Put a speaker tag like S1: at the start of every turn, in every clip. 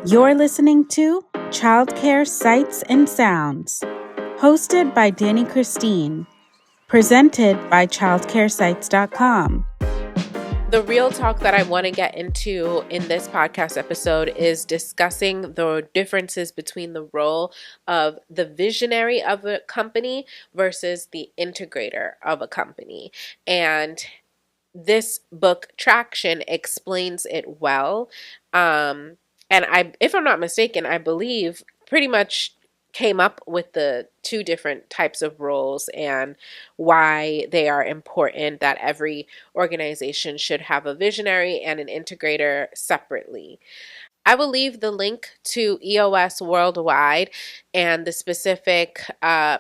S1: You're listening to Childcare Sights and Sounds, hosted by Danny Christine, presented by childcaresites.com.
S2: The real talk that I want to get into in this podcast episode is discussing the differences between the role of the visionary of a company versus the integrator of a company. And this book, Traction, explains it well. And if I'm not mistaken, I believe pretty much came up with the two different types of roles and why they are important, that every organization should have a visionary and an integrator separately. I will leave the link to EOS Worldwide and the specific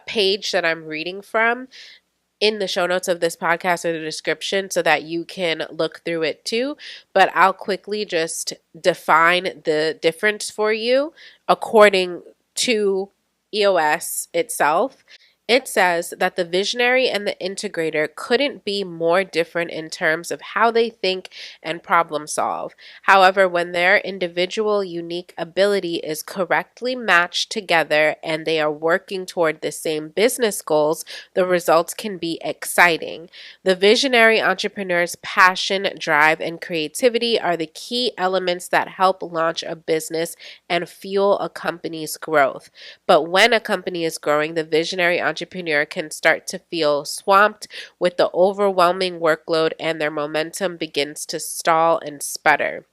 S2: page that I'm reading from in the show notes of this podcast or the description so that you can look through it too. But I'll quickly just define the difference for you according to EOS itself. It says that the visionary and the integrator couldn't be more different in terms of how they think and problem solve. However, when their individual unique ability is correctly matched together and they are working toward the same business goals, the results can be exciting. The visionary entrepreneur's passion, drive, and creativity are the key elements that help launch a business and fuel a company's growth. But when a company is growing, the visionary entrepreneur can start to feel swamped with the overwhelming workload and their momentum begins to stall and sputter.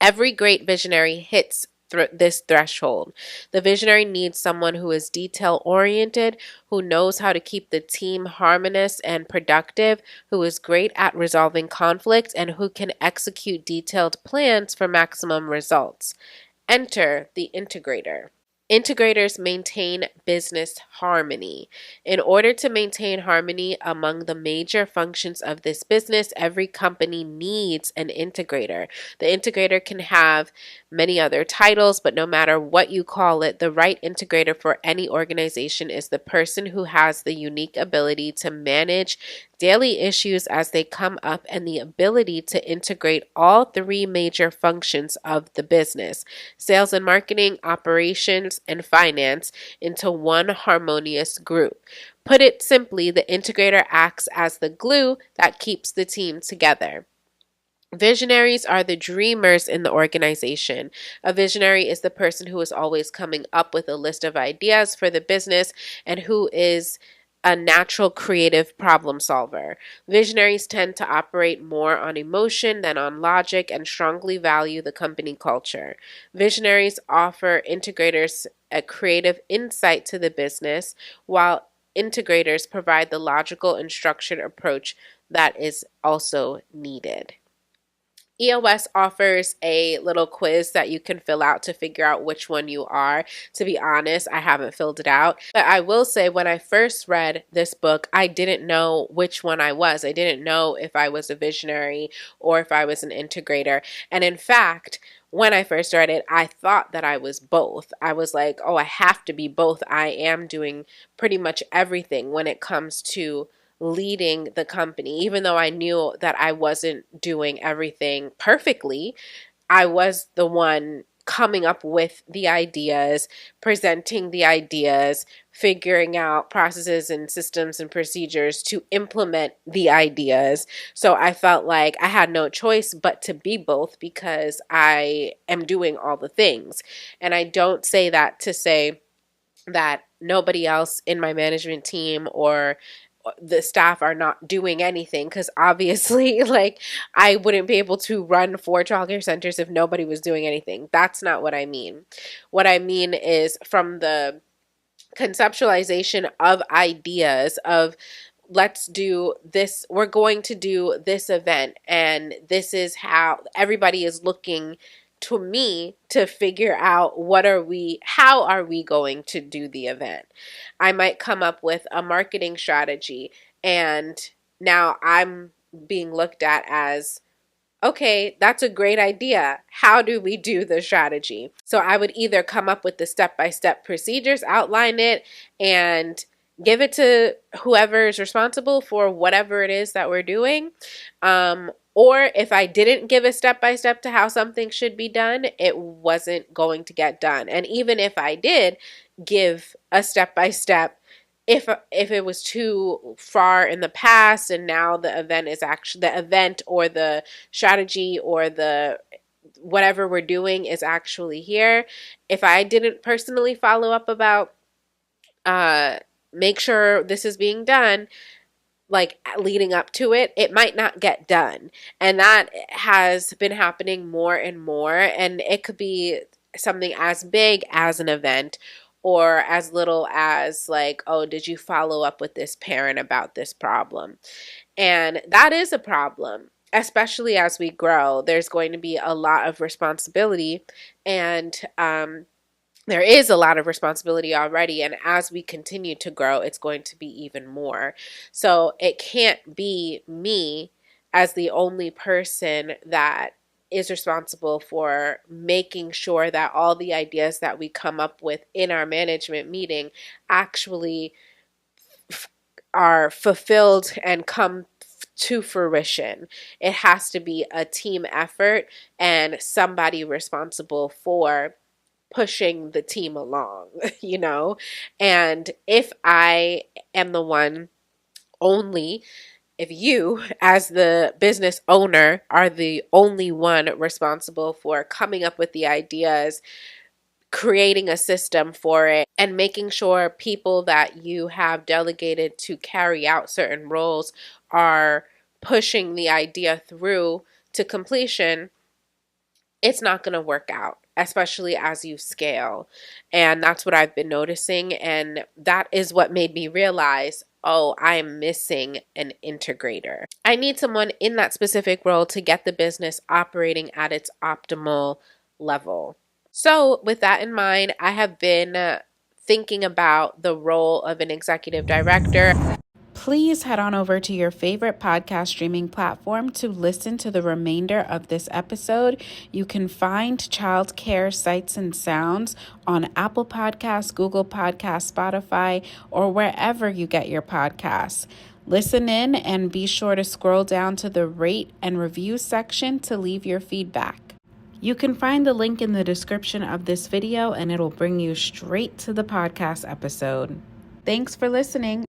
S2: Every great visionary hits this threshold. The visionary needs someone who is detail-oriented, who knows how to keep the team harmonious and productive, who is great at resolving conflict, and who can execute detailed plans for maximum results. Enter the integrator. Integrators maintain business harmony. In order to maintain harmony among the major functions of this business, every company needs an integrator. The integrator can have many other titles, but no matter what you call it, the right integrator for any organization is the person who has the unique ability to manage daily issues as they come up and the ability to integrate all three major functions of the business, sales and marketing, operations, and finance, into one harmonious group. Put it simply, the integrator acts as the glue that keeps the team together. Visionaries are the dreamers in the organization. A visionary is the person who is always coming up with a list of ideas for the business and who is a natural creative problem solver. Visionaries tend to operate more on emotion than on logic and strongly value the company culture. Visionaries offer integrators a creative insight to the business, while integrators provide the logical and structured approach that is also needed. EOS offers a little quiz that you can fill out to figure out which one you are. To be honest, I haven't filled it out. But I will say when I first read this book, I didn't know which one I was. I didn't know if I was a visionary or if I was an integrator. And in fact, when I first read it, I thought that I was both. I was like, oh, I have to be both. I am doing pretty much everything when it comes to leading the company. Even though I knew that I wasn't doing everything perfectly, I was the one coming up with the ideas, presenting the ideas, figuring out processes and systems and procedures to implement the ideas. So I felt like I had no choice but to be both because I am doing all the things. And I don't say that to say that nobody else in my management team or the staff are not doing anything, because obviously I wouldn't be able to run 4 childcare centers if nobody was doing anything. That's not what I mean. What I mean is from the conceptualization of ideas of let's do this, we're going to do this event and this is how everybody is looking to me to figure out how are we going to do the event. I might come up with a marketing strategy and now I'm being looked at as, okay, that's a great idea. How do we do the strategy? So I would either come up with the step-by-step procedures, outline it, and give it to whoever is responsible for whatever it is that we're doing, Or if I didn't give a step-by-step to how something should be done, it wasn't going to get done. And even if I did give a step-by-step, if it was too far in the past and now the event or the strategy or the whatever we're doing is actually here, if I didn't personally follow up about make sure this is being done, like leading up to it, it might not get done. And that has been happening more and more. And it could be something as big as an event or as little as like, oh, did you follow up with this parent about this problem? And that is a problem, especially as we grow. There's going to be a lot of responsibility, and there is a lot of responsibility already, and as we continue to grow, it's going to be even more. So it can't be me as the only person that is responsible for making sure that all the ideas that we come up with in our management meeting actually are fulfilled and come to fruition. It has to be a team effort and somebody responsible for pushing the team along, you know? And if I am the one only, if you, as the business owner, are the only one responsible for coming up with the ideas, creating a system for it, and making sure people that you have delegated to carry out certain roles are pushing the idea through to completion, it's not going to work out, especially as you scale. And that's what I've been noticing. And that is what made me realize, oh, I'm missing an integrator. I need someone in that specific role to get the business operating at its optimal level. So with that in mind, I have been thinking about the role of an executive director.
S1: Please head on over to your favorite podcast streaming platform to listen to the remainder of this episode. You can find childcare sights and sounds on Apple Podcasts, Google Podcasts, Spotify, or wherever you get your podcasts. Listen in and be sure to scroll down to the rate and review section to leave your feedback. You can find the link in the description of this video and it'll bring you straight to the podcast episode. Thanks for listening.